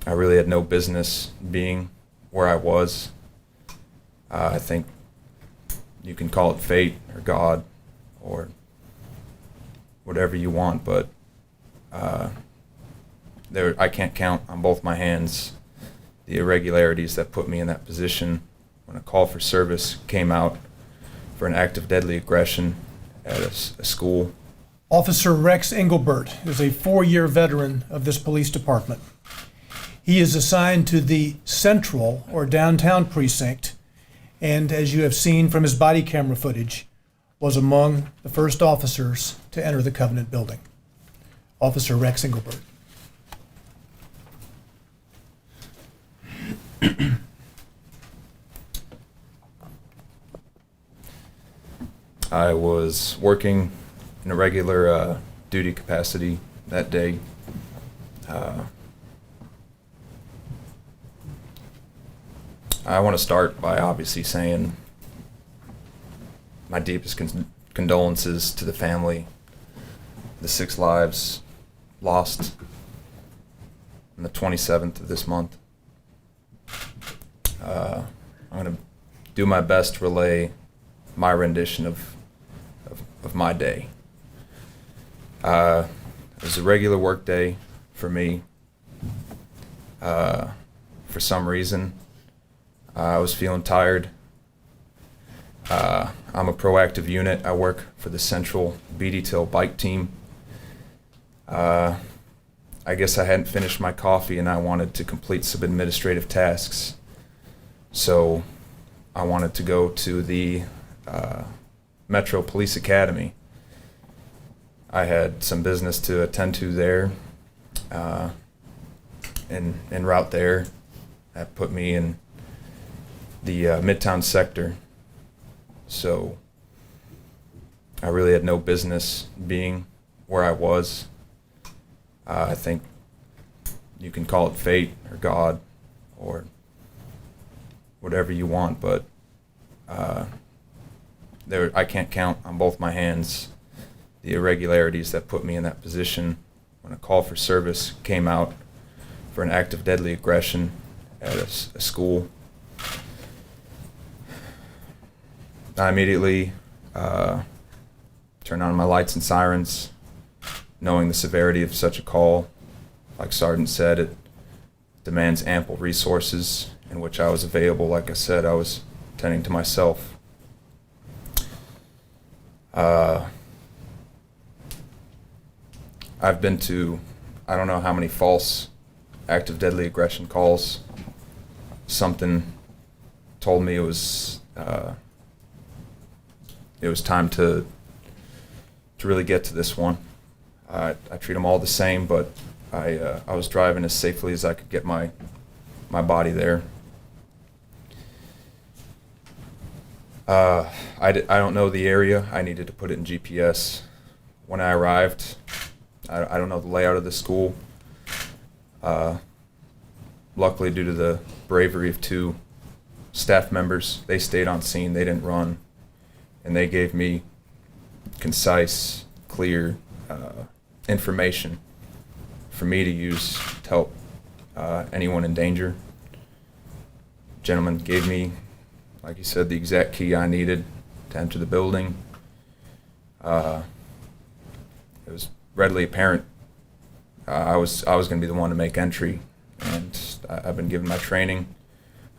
I really had no business being where I was. I think you can call it fate or God or whatever you want, but I can't count on both my hands the irregularities that put me in that position when a call for service came out for an act of deadly aggression at a school. Officer Rex Engelbert is a 4-year veteran of this police department. He is assigned to the Central or Downtown Precinct, and as you have seen from his body camera footage, was among the first officers to enter the Covenant building. Officer Rex Engelbert. I was working in a regular duty capacity that day. I want to start by obviously saying my deepest condolences to the family, the 6 lives lost on the 27th of this month. I'm going to do my best to relay my rendition of my day. It was a regular work day for me. For some reason, I was feeling tired. I'm a proactive unit. I work for the Central B-Detail bike team. I guess I hadn't finished my coffee and I wanted to complete some administrative tasks. So I wanted to go to the Metro Police Academy. I had some business to attend to there. En route there, that put me in the Midtown sector. So I really had no business being where I was. I think you can call it fate or God or whatever you want, but I can't count on both my hands the irregularities that put me in that position when a call for service came out for an act of deadly aggression at a school. I immediately turned on my lights and sirens, knowing the severity of such a call. Like Sergeant said, it demands ample resources, in which I was available. Like I said, I was tending to myself. I've been to, I don't know how many false act of deadly aggression calls. Something told me it was time to really get to this one. I treat them all the same, but I was driving as safely as I could get my body there. I don't know the area. I needed to put it in GPS. When I arrived, I don't know the layout of the school. Luckily, due to the bravery of 2 staff members, they stayed on scene. They didn't run, and they gave me concise, clear information for me to use to help anyone in danger. Gentleman gave me, like he said, the exact key I needed to enter the building. It was readily apparent I was going to be the one to make entry, and I've been given my training.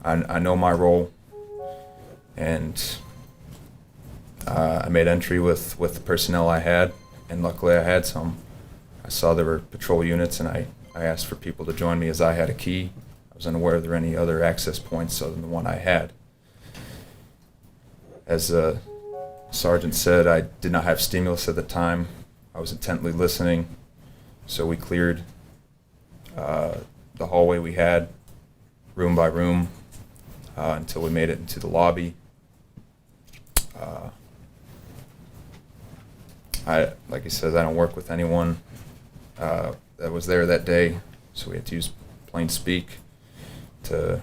I know my role, and I made entry with the personnel I had, and luckily I had some. I saw there were patrol units, and I asked for people to join me as I had a key. I was unaware there were any other access points other than the one I had. As the sergeant said, I did not have stimulus at the time. I was intently listening, so we cleared the hallway we had, room by room, until we made it into the lobby. Like I said, I don't work with anyone that was there that day, so we had to use plain speak to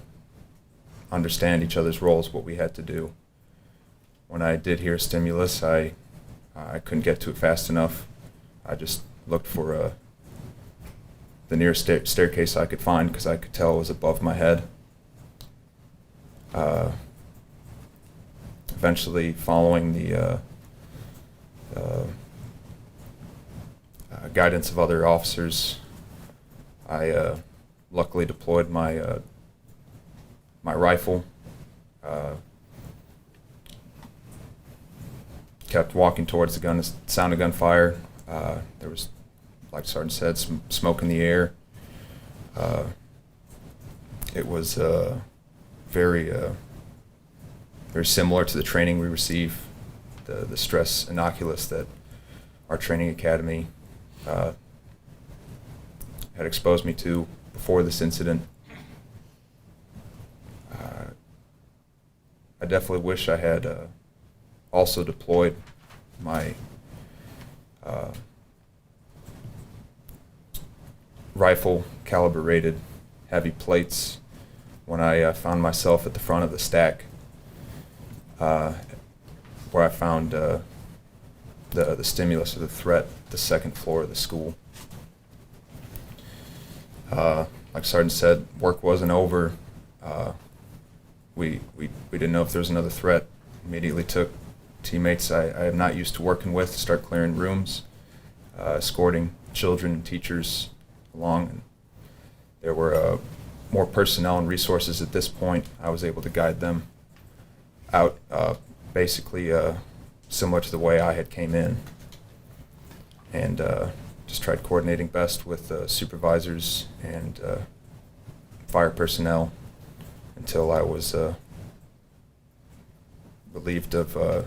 understand each other's roles, what we had to do. When I did hear stimulus, I couldn't get to it fast enough. I just looked for the nearest staircase I could find because I could tell it was above my head. Eventually, following the guidance of other officers, I luckily deployed my my rifle. Kept walking towards the gun. The sound of gunfire. There was, like Sergeant said, some smoke in the air. It was very very similar to the training we receive, the stress inoculus that our training academy had exposed me to before this incident. I definitely wish I had also deployed my rifle caliber rated heavy plates when I found myself at the front of the stack, where I found the stimulus or the threat, the second floor of the school. Like Sergeant said, work wasn't over. We didn't know if there was another threat. Immediately took teammates I am not used to working with to start clearing rooms, escorting children and teachers along. And there were more personnel and resources at this point. I was able to guide them out, basically similar to the way I had came in, and just tried coordinating best with supervisors and fire personnel until I was relieved of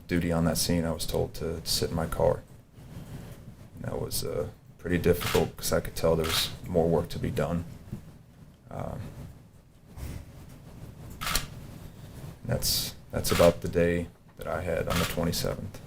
duty on that scene. I was told to sit in my car. And that was pretty difficult because I could tell there was more work to be done. That's about the day that I had on the 27th.